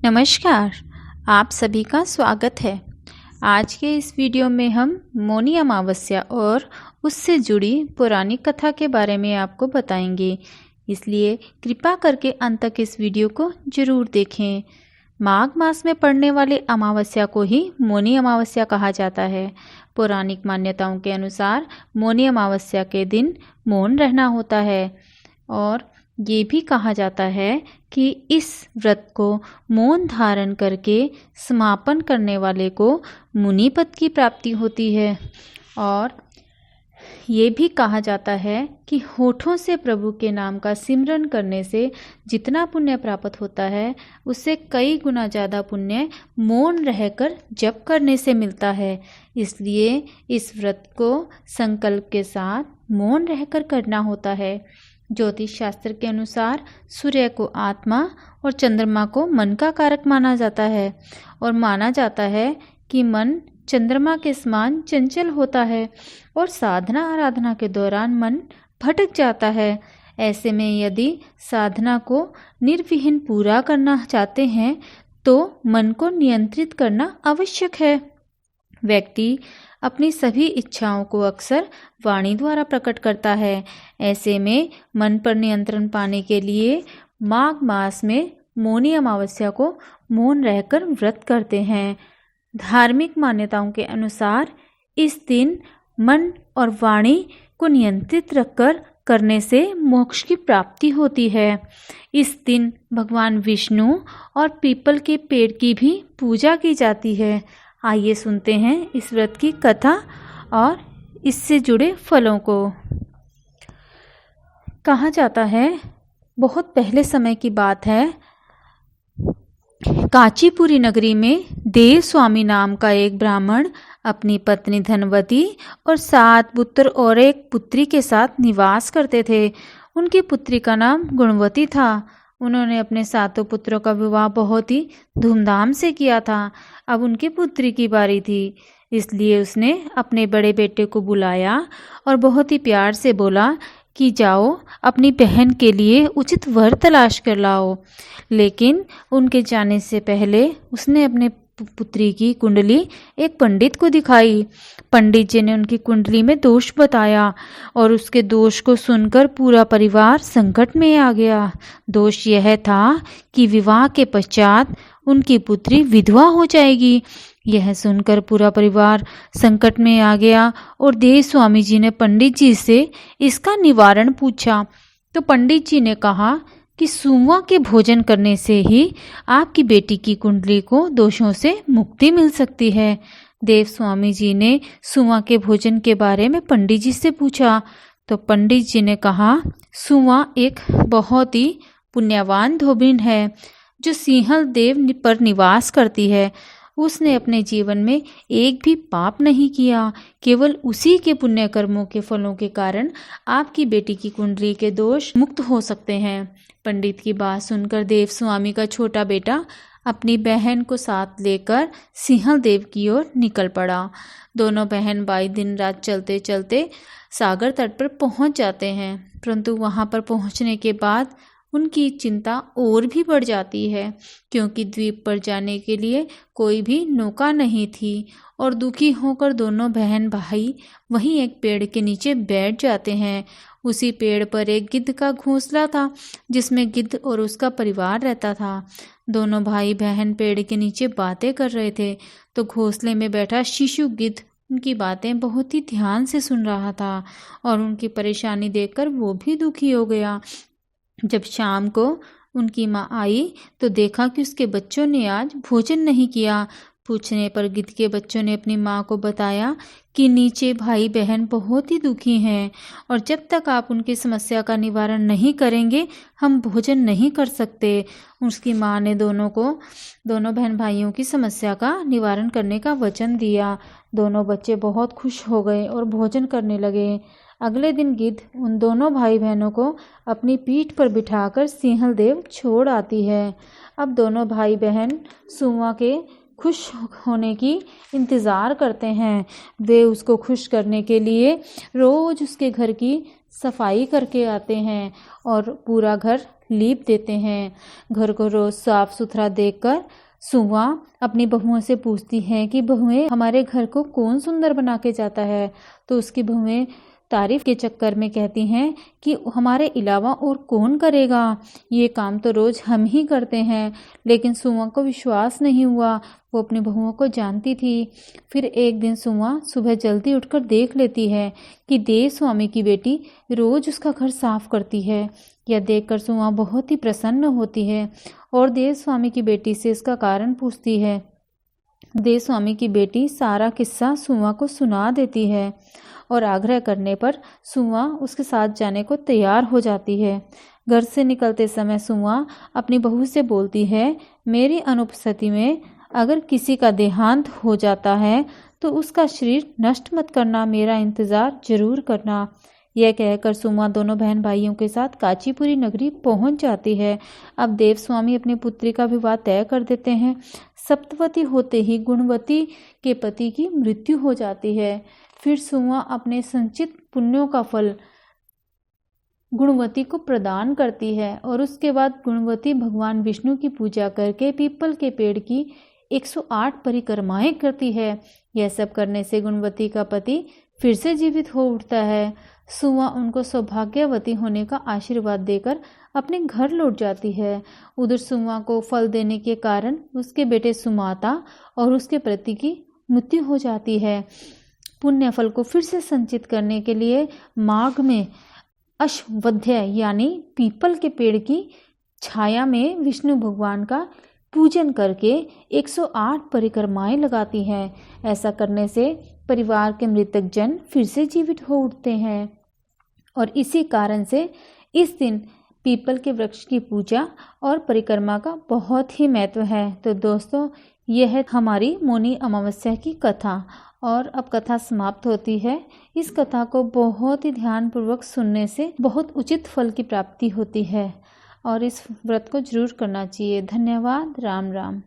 नमस्कार, आप सभी का स्वागत है। आज के इस वीडियो में हम मौनी अमावस्या और उससे जुड़ी पौराणिक कथा के बारे में आपको बताएंगे, इसलिए कृपा करके अंत तक इस वीडियो को जरूर देखें। माघ मास में पड़ने वाली अमावस्या को ही मौनी अमावस्या कहा जाता है। पौराणिक मान्यताओं के अनुसार मौनी अमावस्या के दिन मौन रहना होता है और ये भी कहा जाता है कि इस व्रत को मौन धारण करके समापन करने वाले को मुनि पद की प्राप्ति होती है। और ये भी कहा जाता है कि होठों से प्रभु के नाम का सिमरन करने से जितना पुण्य प्राप्त होता है उससे कई गुना ज़्यादा पुण्य मौन रहकर जप करने से मिलता है। इसलिए इस व्रत को संकल्प के साथ मौन रहकर करना होता है। ज्योतिष शास्त्र के अनुसार सूर्य को आत्मा और चंद्रमा को मन का कारक माना जाता है और माना जाता है कि मन चंद्रमा के समान चंचल होता है और साधना आराधना के दौरान मन भटक जाता है। ऐसे में यदि साधना को निर्विघ्न पूरा करना चाहते हैं तो मन को नियंत्रित करना आवश्यक है। व्यक्ति अपनी सभी इच्छाओं को अक्सर वाणी द्वारा प्रकट करता है। ऐसे में मन पर नियंत्रण पाने के लिए माघ मास में मौनी अमावस्या को मौन रहकर व्रत करते हैं। धार्मिक मान्यताओं के अनुसार इस दिन मन और वाणी को नियंत्रित रखकर करने से मोक्ष की प्राप्ति होती है। इस दिन भगवान विष्णु और पीपल के पेड़ की भी पूजा की जाती है। आइए सुनते हैं इस व्रत की कथा और इससे जुड़े फलों को। कहा जाता है, बहुत पहले समय की बात है, कांचीपुरी नगरी में देव स्वामी नाम का एक ब्राह्मण अपनी पत्नी धनवती और 7 पुत्र और एक पुत्री के साथ निवास करते थे। उनकी पुत्री का नाम गुणवती था। उन्होंने अपने 7 पुत्रों का विवाह बहुत ही धूमधाम से किया था। अब उनकी पुत्री की बारी थी, इसलिए उसने अपने बड़े बेटे को बुलाया और बहुत ही प्यार से बोला कि जाओ अपनी बहन के लिए उचित वर तलाश कर लाओ। लेकिन उनके जाने से पहले उसने अपने पुत्री की कुंडली एक पंडित को दिखाई। पंडित जी ने उनकी कुंडली में दोष बताया और उसके दोष को सुनकर पूरा परिवार संकट में आ गया। दोष यह था कि विवाह के पश्चात उनकी पुत्री विधवा हो जाएगी। यह सुनकर पूरा परिवार संकट में आ गया और देव स्वामी जी ने पंडित जी से इसका निवारण पूछा। तो पंडित जी ने कहा कि सुवा के भोजन करने से ही आपकी बेटी की कुंडली को दोषों से मुक्ति मिल सकती है। देव स्वामी जी ने सुवा के भोजन के बारे में पंडित जी से पूछा तो पंडित जी ने कहा, सुवा एक बहुत ही पुण्यवान धोबिन है जो सिंहल देव पर निवास करती है। उसने अपने जीवन में एक भी पाप नहीं किया। केवल उसी के पुण्य कर्मों के फलों के कारण आपकी बेटी की कुंडली के दोष मुक्त हो सकते हैं। पंडित की बात सुनकर देव स्वामी का छोटा बेटा अपनी बहन को साथ लेकर सिंहल देव की ओर निकल पड़ा। दोनों बहन भाई दिन रात चलते चलते सागर तट पर पहुंच जाते हैं, परंतु वहां पर पहुंचने के बाद उनकी चिंता और भी बढ़ जाती है, क्योंकि द्वीप पर जाने के लिए कोई भी नौका नहीं थी और दुखी होकर दोनों बहन भाई वहीं एक पेड़ के नीचे बैठ जाते हैं। उसी पेड़ पर एक गिद्ध का घोंसला था जिसमें गिद्ध और उसका परिवार रहता था। दोनों भाई बहन पेड़ के नीचे बातें कर रहे थे तो घोंसले में बैठा शिशु गिद्ध उनकी बातें बहुत ही ध्यान से सुन रहा था और उनकी परेशानी देखकर वो भी दुखी हो गया। जब शाम को उनकी माँ आई तो देखा कि उसके बच्चों ने आज भोजन नहीं किया। पूछने पर गिद्ध के बच्चों ने अपनी माँ को बताया कि नीचे भाई बहन बहुत ही दुखी हैं और जब तक आप उनकी समस्या का निवारण नहीं करेंगे हम भोजन नहीं कर सकते। उसकी माँ ने दोनों बहन भाइयों की समस्या का निवारण करने का वचन दिया। दोनों बच्चे बहुत खुश हो गए और भोजन करने लगे। अगले दिन गिद्ध उन दोनों भाई बहनों को अपनी पीठ पर बिठाकर सिंहल देव छोड़ आती है। अब दोनों भाई बहन सुवा के खुश होने की इंतज़ार करते हैं। वे उसको खुश करने के लिए रोज़ उसके घर की सफाई करके आते हैं और पूरा घर लीप देते हैं। घर को रोज साफ सुथरा देखकर सुआ अपनी बहुओं से पूछती है कि बहुएं, हमारे घर को कौन सुंदर बना के जाता है। तो उसकी बहुएं तारीफ के चक्कर में कहती हैं कि हमारे अलावा और कौन करेगा, ये काम तो रोज हम ही करते हैं। लेकिन सुआ को विश्वास नहीं हुआ, वो अपनी बहुओं को जानती थी। फिर एक दिन सुआ सुबह जल्दी उठकर देख लेती है कि देव स्वामी की बेटी रोज उसका घर साफ करती है। यह देखकर सुआ बहुत ही प्रसन्न होती है और देव स्वामी की बेटी से इसका कारण पूछती है। देव स्वामी की बेटी सारा किस्सा सुआ को सुना देती है और आग्रह करने पर सुआ उसके साथ जाने को तैयार हो जाती है। घर से निकलते समय सुआ अपनी बहू से बोलती है, मेरी अनुपस्थिति में अगर किसी का देहांत हो जाता है तो उसका शरीर नष्ट मत करना, मेरा इंतज़ार जरूर करना। यह कहकर सुमा दोनों बहन भाइयों के साथ कांचीपुरी नगरी पहुंच जाती है। अब देव स्वामी अपनी पुत्री का विवाह तय कर देते हैं। सप्तवती होते ही गुणवती के पति की मृत्यु हो जाती है। फिर सुमा अपने संचित पुण्यों का फल गुणवती को प्रदान करती है और उसके बाद गुणवती भगवान विष्णु की पूजा करके पीपल के पेड़ की 108 परिक्रमाएं करती है। यह सब करने से गुणवती का पति फिर से जीवित हो उठता है। सुआ उनको सौभाग्यवती होने का आशीर्वाद देकर अपने घर लौट जाती है। उधर सुआ को फल देने के कारण उसके बेटे सुमाता और उसके पति की मृत्यु हो जाती है। पुण्य फल को फिर से संचित करने के लिए माघ में अश्वत्थ यानी पीपल के पेड़ की छाया में विष्णु भगवान का पूजन करके 108 परिक्रमाएं लगाती हैं। ऐसा करने से परिवार के मृतक जन फिर से जीवित हो उठते हैं और इसी कारण से इस दिन पीपल के वृक्ष की पूजा और परिक्रमा का बहुत ही महत्व है। तो दोस्तों, यह है हमारी मौनी अमावस्या की कथा और अब कथा समाप्त होती है। इस कथा को बहुत ही ध्यानपूर्वक सुनने से बहुत उचित फल की प्राप्ति होती है और इस व्रत को जरूर करना चाहिए। धन्यवाद। राम राम।